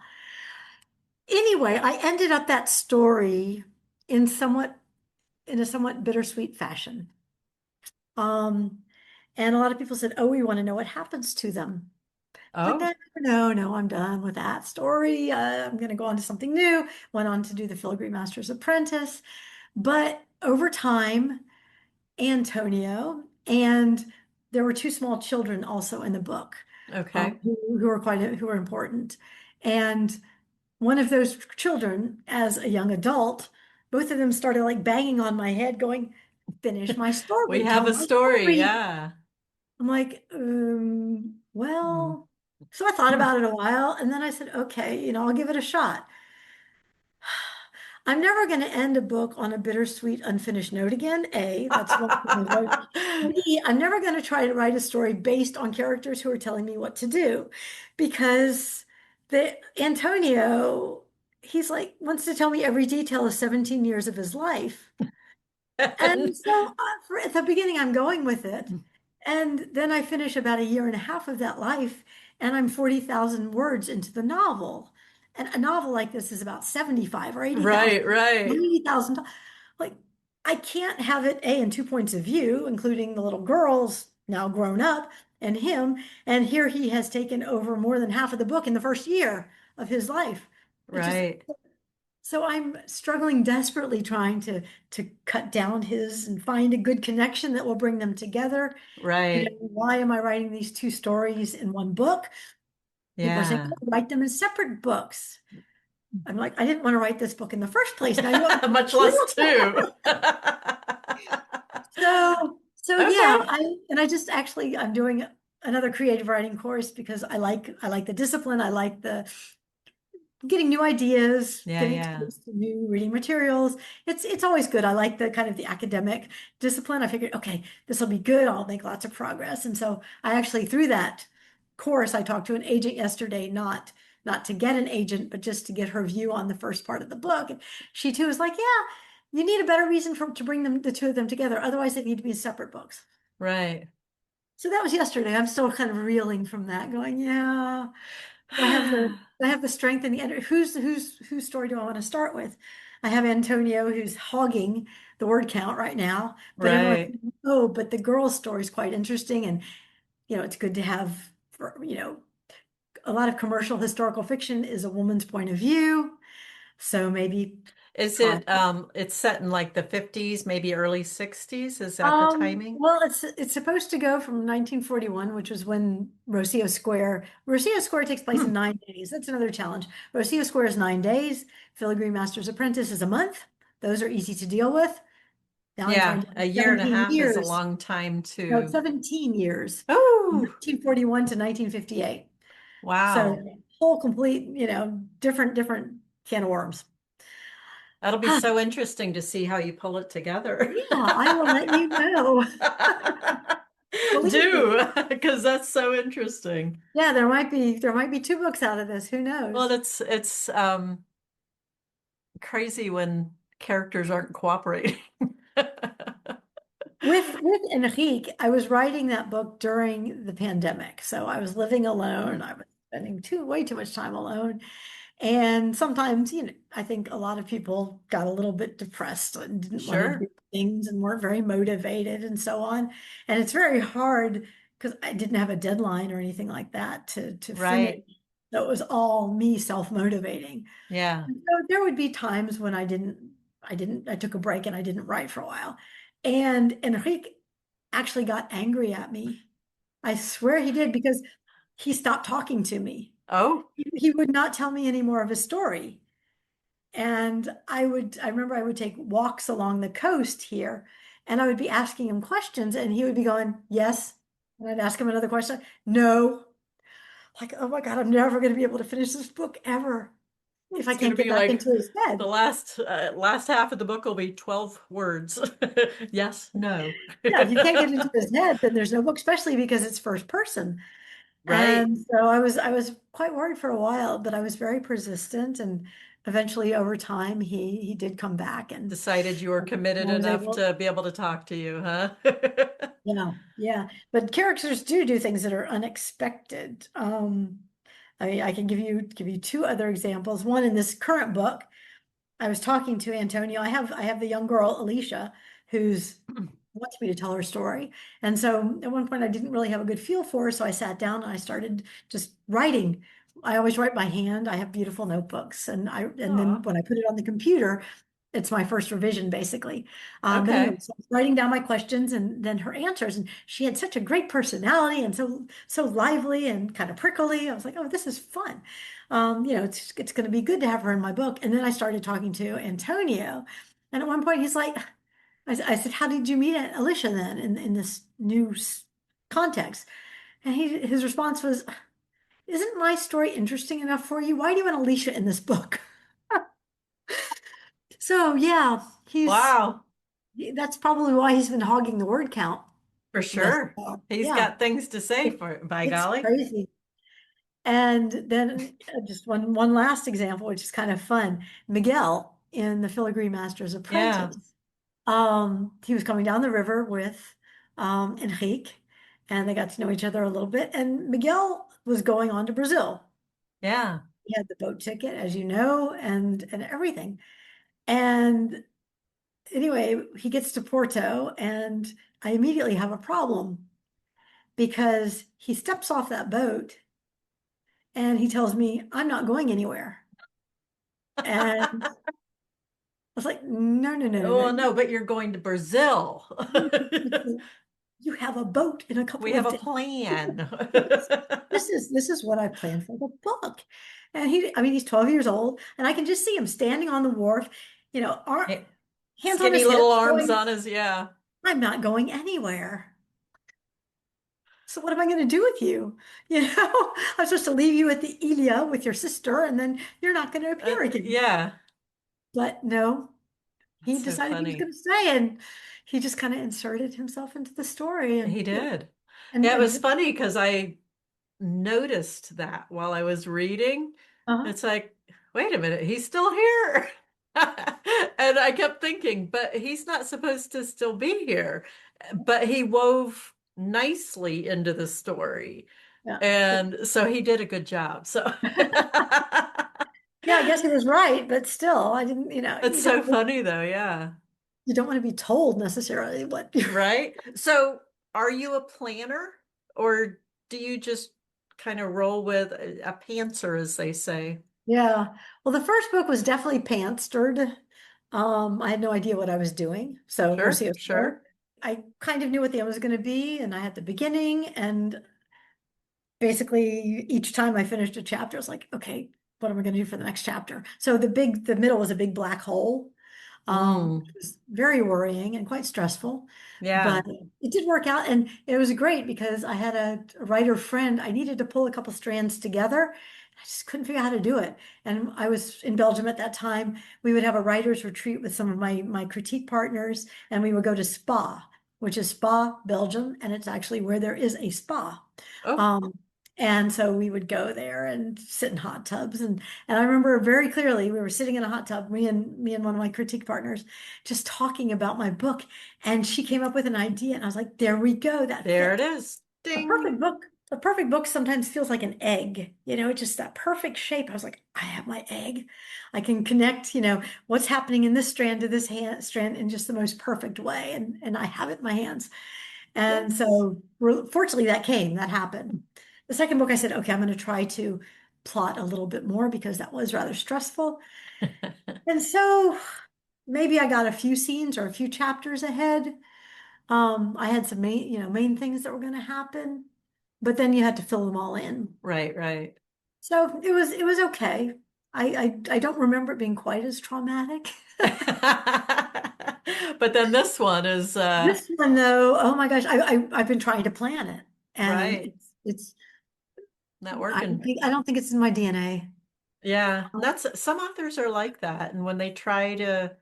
Anyway, I ended up that story in a somewhat bittersweet fashion. Um, and a lot of people said, "Oh, we want to know what happens to them." Like, Oh, no, no, no, I'm done with that story. I'm going to go on to something new. Went on to do the Filigree Master's Apprentice. But over time, Antonio, and there were two small children also in the book, okay. who were important. And one of those children, as a young adult, both of them started like banging on my head, going, "Finish my We story, have tell a my story, story." yeah. I'm like, Mm. well, so I thought about it a while and then I said, okay, I'll give it a shot. I'm never going to end a book on a bittersweet, unfinished note again. A, that's one thing I wrote. And B, I'm never going to try to write a story based on characters who are telling me what to do because the Antonio, he's like, wants to tell me every detail of 17 years of his life. And so at the beginning, I'm going with it. And then I finish about a year and a half of that life, and I'm 40,000 words into the novel. And a novel like this is about 75 or 80,000, Right, right, 90,000. Like, I can't have it, A, in two points of view, including the little girls now grown up and him. And here he has taken over more than half of the book in the first year of his life. It just right, so I'm struggling desperately trying to cut down his and find a good connection that will bring them together. right. Why am I writing these two stories in one book? People are saying, Yeah. "Oh, write them in separate books." I'm like, I didn't want to write this book in the first place. Now you want me Much to less do two. so Okay. yeah, I just actually I'm doing another creative writing course because I like the discipline. I like the getting new ideas, Yeah, getting yeah. exposed to new reading materials. It's always good. I like the kind of the academic discipline. I figured, okay, this will be good. I'll make lots of progress. And so I actually through that course, I talked to an agent yesterday, not to get an agent, but just to get her view on the first part of the book. And she too was like, yeah, you need a better reason to bring the two of them together. Otherwise, they need to be separate books. Right. So that was yesterday. I'm still kind of reeling from that, going, yeah. Do I have the strength and the energy. Whose story do I want to start with? I have Antonio who's hogging the word count right now, but everyone's Right. saying, oh, but the girl's story is quite interesting, and it's good to have. A lot of commercial historical fiction is a woman's point of view, so maybe Is try. it's set in like the 50s, maybe early 60s? Is that the timing? Well, it's supposed to go from 1941, which was when Rocio Square takes place in Hmm. 9 days. That's another challenge. Rocio Square is 9 days. Filigree Master's Apprentice is a month. Those are easy to deal with. Now I'm trying Yeah, to a year and a 17 half is a years. long time No, it's to. 17 years, Oh, 1941 to 1958. So wow. whole complete, different can of worms. That'll be so interesting to see how you pull it together. Yeah, I will let you know. Believe me. Do, because that's so interesting. Yeah, there might be two books out of this. Who Well, knows? it's crazy when characters aren't cooperating. With Enrique, I was writing that book during the pandemic. So I was living alone. I was spending way too much time alone. And sometimes, I think a lot of people got a little bit depressed and didn't want to do Sure. things and weren't very motivated and so on. And it's very hard because I didn't have a deadline or anything like that to finish. Right. So it was all me self-motivating. Yeah. And so there would be times when I took a break and I didn't write for a while. And Enrique actually got angry at me. I swear he did because he stopped talking to me. Oh, He would not tell me any more of his story. And I remember I would take walks along the coast here and I would be asking him questions and he would be going, yes. And I'd ask him another question, no. Like, oh my God, I'm never going to be able to finish this book ever if I It's going can't to get be back like into his the head. last half of the book will be 12 words. Yes, no. Yeah, if you can't get into his head, then there's no book, especially because it's first person. Right? And so I was quite worried for a while, but I was very persistent and eventually over time he did come back Decided you were and committed I was enough able, to be able to talk to you, huh? yeah. But characters do things that are unexpected. I mean, I can give you two other examples. One in this current book, I was talking to Antonio. I have the young girl, Alicia, who's wants me to tell her story. And so at one point I didn't really have a good feel for her. So I sat down and I started just writing. I always write by hand. I have beautiful notebooks and then Oh, when I put it on the computer, it's my first revision basically. But anyway, okay. so I was writing down my questions and then her answers. And she had such a great personality and so lively and kind of prickly. I was like, oh, this is fun. It's going to be good to have her in my book. And then I started talking to Antonio. And at one point he's like, I said, how did you meet Alicia then in this new context? And his response was, isn't my story interesting enough for you? Why do you want Alicia in this book? So yeah, Wow, that's probably why he's been hogging the word count for thus sure. far. He's Yeah, got things to say it, for by it's golly. crazy. And then just one last example, which is kind of fun. Miguel in the Filigree Master's Yeah, Apprentice. He was coming down the river with Enrique, and they got to know each other a little bit. And Miguel was going on to Brazil. yeah, He had the boat ticket, as you know, and everything. And anyway, he gets to Porto, and I immediately have a problem because he steps off that boat and he tells me, I'm not going anywhere. And I was like, no, no, no, no, no. oh no, but you're going to Brazil. You have a boat in a couple We have of a days. plan. Yes. This is what I planned for the book. And I mean, he's 12 years old, and I can just see him standing on the wharf, hands on Skinny his little hips, arms going, on his, yeah. I'm not going anywhere. So what am I going to do with you? I'm supposed to leave you at the Ilia with your sister, and then you're not going to appear again. Yeah, But no, he that's so decided he was funny. going to stay, and he just kind of inserted himself into the story, He and did. and Yeah, it was and funny because I noticed that while I was reading. uh, It's like, wait a minute, he's still here. And I kept thinking, but he's not supposed to still be here. But he wove nicely into the story. yeah. And so he did a good job. So Yeah, I guess he was right, but still, I didn't, it's so funny though, yeah. you don't want to be told necessarily what you're. Right? So are you a planner or do you just kind of roll with a pantser, as they say? Yeah. Well, the first book was definitely pantstered. I had no idea what I was doing. So Sure, Rocio sure. I kind of knew what the end was going to be, and I had the beginning, and basically each time I finished a chapter, I was like, okay, what am I going to do for the next chapter? So the middle was a big black hole. Mm, It was very worrying and quite stressful, yeah. but it did work out. And it was great because I had a writer friend. I needed to pull a couple strands together. I just couldn't figure out how to do it. And I was in Belgium at that time. We would have a writer's retreat with some of my critique partners, and we would go to Spa, which is Spa, Belgium, and it's actually where there is a spa. Oh, Um, and so we would go there and sit in hot tubs. And I remember very clearly we were sitting in a hot tub, me and one of my critique partners, just talking about my book. And she came up with an idea, and I was like, there we go, that there it fits. is. A Ding. perfect book. A perfect book sometimes feels like an egg, it's just that perfect shape. I was like, I have my egg. I can connect, what's happening in this strand to this strand in just the most perfect way. And I have it in my hands. And Yes. so fortunately that happened. The second book, I said, okay, I'm going to try to plot a little bit more because that was rather stressful. And so maybe I got a few scenes or a few chapters ahead. I had some main things that were going to happen, but then you had to fill them all in. Right, right. So it was okay. I don't remember it being quite as traumatic. But then this one is This one though, oh my gosh, I've been trying to plan it, and right, it's not working. I don't think it's in my DNA. Yeah, that's some authors are like that. And when they try to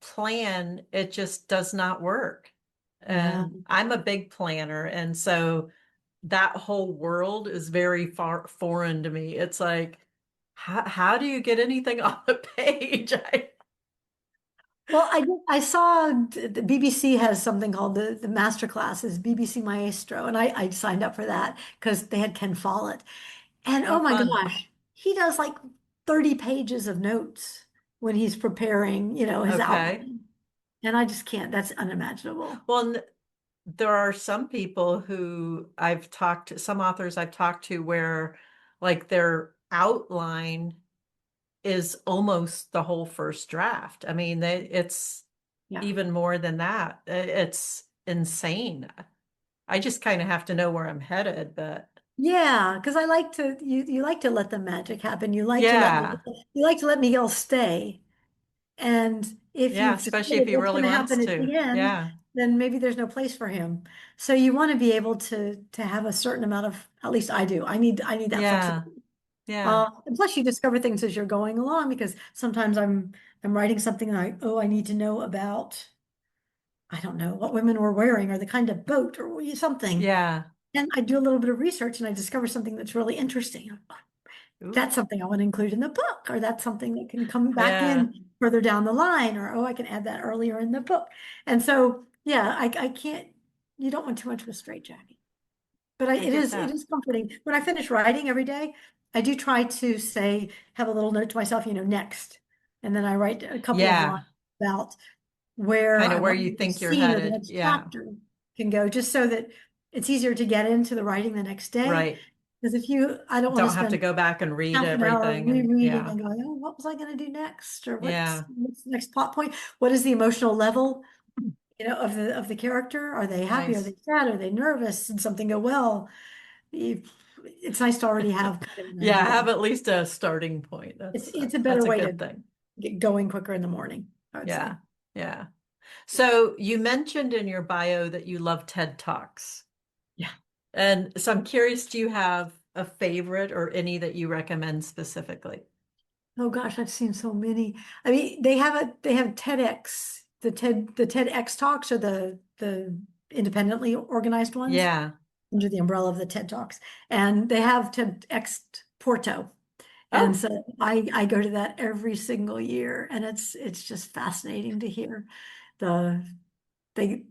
plan, it just does not work. Yeah. And I'm a big planner, and so that whole world is very far foreign to me. It's like, how do you get anything on the page? Well, I saw the BBC has something called the master classes, BBC Maestro, and I signed up for that because they had Ken Follett. And Oh, oh my fun. gosh, he does like 30 pages of notes when he's preparing, his Okay. outline. And I just can't, that's unimaginable. Well, there are some people who I've talked to, some authors I've talked to where like their outline is almost the whole first draft. I mean, it's Yeah. even more than that. It's insane. I just kind of have to know where I'm headed, but Yeah, because I like to you like to let the magic happen. yeah, You like to let Miguel stay. And if yeah, you've especially if decided he what's really going to wants happen at to. the end, Yeah, then maybe there's no place for him. So you want to be able to have a certain amount of, at least I do. I need that yeah, flexibility. yeah, And plus you discover things as you're going along because sometimes I'm writing something and I need to know about, I don't know, what women were wearing or the kind of boat or something. yeah. And I do a little bit of research and I discover something that's really interesting. Ooh, That's something I want to include in the book, or that's something that can come back yeah, in further down the line, or oh, I can add that earlier in the book. And so, yeah, I can't, you don't want too much of a straitjacket. But I get it that. is comforting. When I finish writing every day, I do try to say, have a little note to myself, next. And then I write a couple of lines Yeah, about where kind I of where want you the think you're scene or the headed. next Yeah, chapter can go, just so that it's easier to get into the writing the next day. right. Because I don't want to Don't have to spend go back and read half an hour everything and rereading yeah, and going, oh, what was I going to do next? Or yeah, what's the next plot point? What is the emotional level, of the character? Are they happy? Are nice. they sad? Are they nervous? Did something go well? You- It's nice to already have kind of an Yeah, idea. have at least a starting point. It's a better That's a way good to thing. get going quicker in the morning, I would Yeah, say. yeah. So you mentioned in your bio that you love TED Talks. Yeah. And so I'm curious, do you have a favorite or any that you recommend specifically? Oh gosh, I've seen so many. I mean, they have TEDx, the TEDx talks are the independently organized ones Yeah. under the umbrella of the TED Talks. And they have TEDx Porto. And Oh, so I go to that every single year and it's just fascinating to hear the they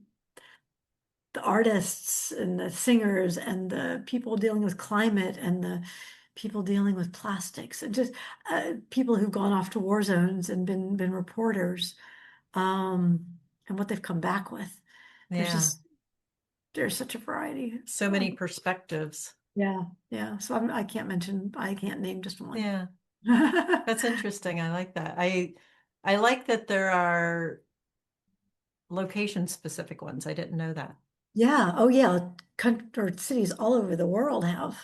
the artists and the singers and the people dealing with climate and the people dealing with plastics and just people who've gone off to war zones and been reporters, um, and what they've come back with. There's yeah. just there's such a variety. So many perspectives. Yeah, yeah. So I can't name just one. Yeah. That's interesting. I like that. I like that there are location specific ones. I didn't know that. Yeah. Oh, yeah. Or cities all over the world have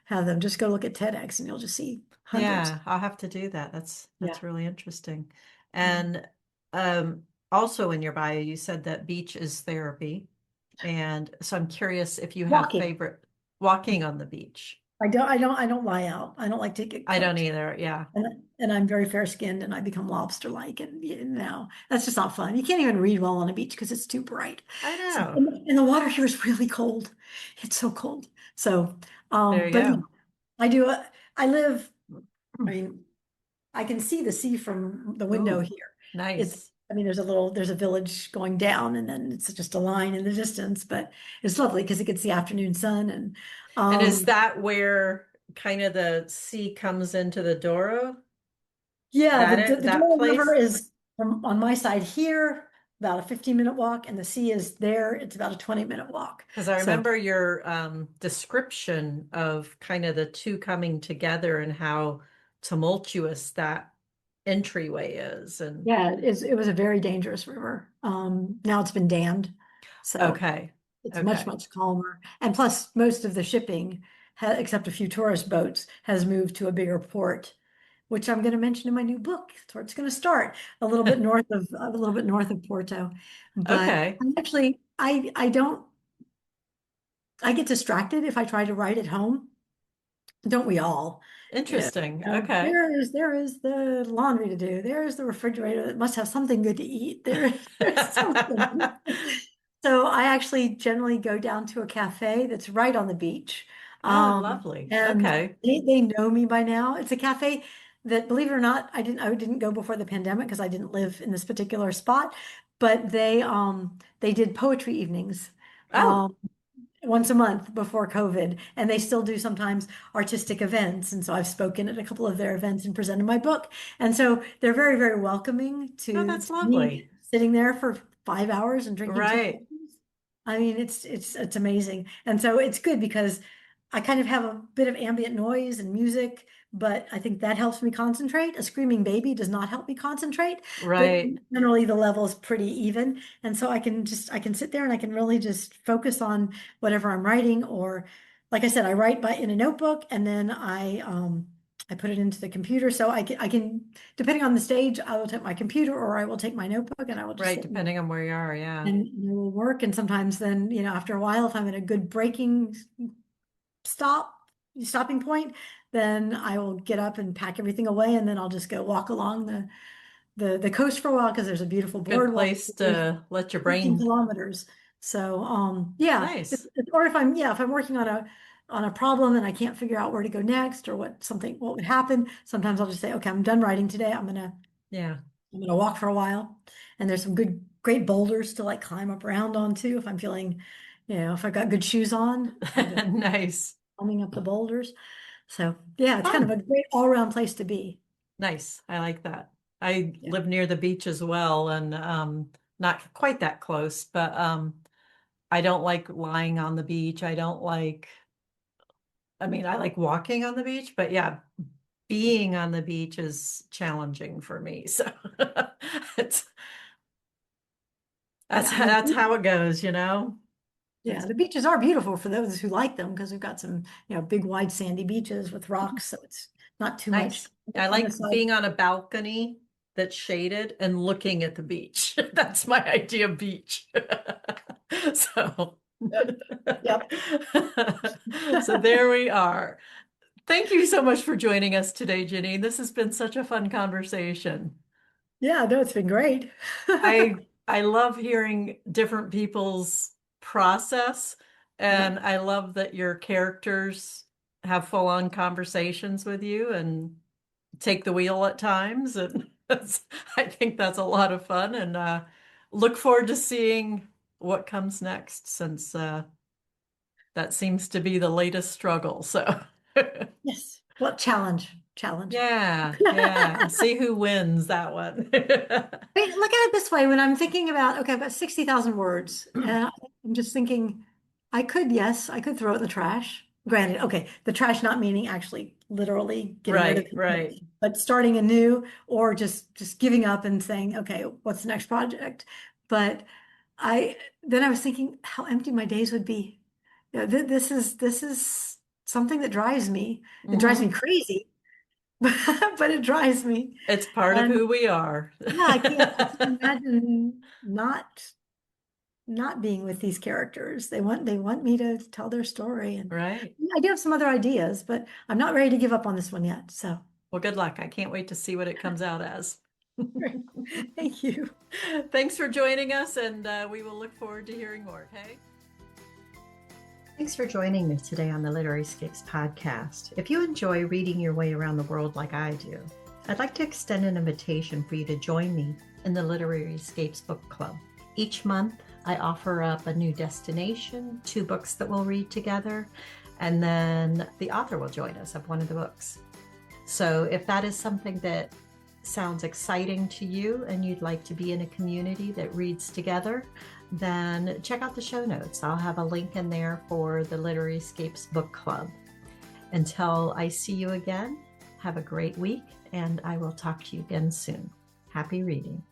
them. Just go look at TEDx and you'll just see hundreds. Yeah, I'll have to do that. That's Yeah. really interesting. Yeah. And also in your bio, you said that beach is therapy. And so I'm curious if you have Walking. favorite walking on the beach. I don't lie out. I don't like to get I don't cooked. either. Yeah. And I'm very fair skinned and I become lobster-like. And that's just not fun. You can't even read well on a beach because it's too bright. I So, know. and the water here is really cold. It's so cold. So, There you but yeah, go. I do, I live, I mean, I can see the sea from the window Ooh, here. nice. I mean, there's a village going down and then it's just a line in the distance, but it's lovely because it gets the afternoon sun and, And is um, that where kind of the sea comes into the Douro? yeah, the That Doyle River place? is from on my side here, about a 15-minute walk, and the sea is there. It's about a 20-minute walk. Because I So remember your description of kind of the two coming together and how tumultuous that entryway is. And yeah, it was a very dangerous river. Now it's been dammed, so okay, it's much, okay. much calmer. And plus, most of the shipping, except a few tourist boats, has moved to a bigger port. which I'm going to mention in my new book. That's where it's going to start, a little bit north of Porto. But Okay. I'm actually, I don't, I get distracted if I try to write at home. Don't we all? Yeah. Interesting. Okay. There is the laundry to do. There's the refrigerator that must have something good to eat. There's something. So I actually generally go down to a cafe that's right on the beach. Oh, Um, lovely. and Okay. they know me by now. It's a cafe that, believe it or not, I didn't go before the pandemic because I didn't live in this particular spot, but they did poetry evenings. Oh, Um, once a month before COVID, and they still do sometimes artistic events. And so I've spoken at a couple of their events and presented my book. And so they're very, very welcoming oh, to that's me lovely. sitting there for 5 hours and drinking two Right. coffees. I mean, it's amazing. And so it's good because I kind of have a bit of ambient noise and music, but I think that helps me concentrate. A screaming baby does not help me concentrate, but Right. generally the level is pretty even. And so I can sit there and I can really just focus on whatever I'm writing, or like I said, I write in a notebook, and then I put it into the computer. So I can, depending on the stage, I will take my computer or I will take my notebook and I will just Right. sit Depending on where you are. Yeah. and it will work. And sometimes then, after a while, if I'm in a good breaking stop stopping point, then I will get up and pack everything away, and then I'll just go walk along the coast for a while because there's a beautiful Good boardwalk. place There's to let your 15 brain. kilometers. So yeah, Nice. or if I'm working on a problem and I can't figure out where to go next or what would happen, sometimes I'll just say, okay, I'm done writing today. Yeah. I'm gonna walk for a while. And there's some great boulders to like climb up around onto if I'm feeling, if I've got good shoes on, I'll just Nice. climbing up the boulders. So yeah, it's kind of Fun. a great all-around place to be. Nice. I like that. I Yeah. live near the beach as well, and not quite that close, but I don't like lying on the beach. I mean, I like walking on the beach, but yeah, being on the beach is challenging for me. So it's Yeah. I mean, that's how it goes, you know? yeah, It's the beaches are beautiful for those who like them because we've got some, big wide sandy beaches with rocks, so it's not too much nice. I on the like side. being on a balcony that's shaded and looking at the beach. That's my idea of beach. So, Yep. so there we are. Thank you so much for joining us today, Jeannine. This has been such a fun conversation. Yeah, no, it's been great. I love hearing different people's process, Yep. and I love that your characters have full-on conversations with you and take the wheel at times. And I think that's a lot of fun, and look forward to seeing what comes next, since that seems to be the latest struggle. So Yes. Well, challenge. yeah, yeah. See who wins that one. Wait, look at it this way. When I'm thinking about, okay, I've got 60,000 words, and I'm just thinking, yes, I could throw it in the trash. Granted, okay, the trash not meaning actually literally getting rid of Right, it, right. but starting anew or just giving up and saying, okay, what's the next project? But then I was thinking how empty my days would be. This is something that drives me. It drives me Hmm. crazy, but it drives me. It's part of who we are. Yeah, I can't imagine not being with these characters. They want me to tell their story, and Right. I do have some other ideas, but I'm not ready to give up on this one yet. So Well, good luck. I can't wait to see what it comes out as. thank you. Thanks for joining us, and we will look forward to hearing more, okay? Thanks for joining me today on the Literary Scapes podcast. If you enjoy reading your way around the world like I do, I'd like to extend an invitation for you to join me in the Literary Scapes Book Club. Each month, I offer up a new destination, 2 books that we'll read together, and then the author will join us of one of the books. So if that is something that sounds exciting to you and you'd like to be in a community that reads together, then check out the show notes. I'll have a link in there for the Literary Scapes Book Club. Until I see you again, have a great week, and I will talk to you again soon. Happy reading.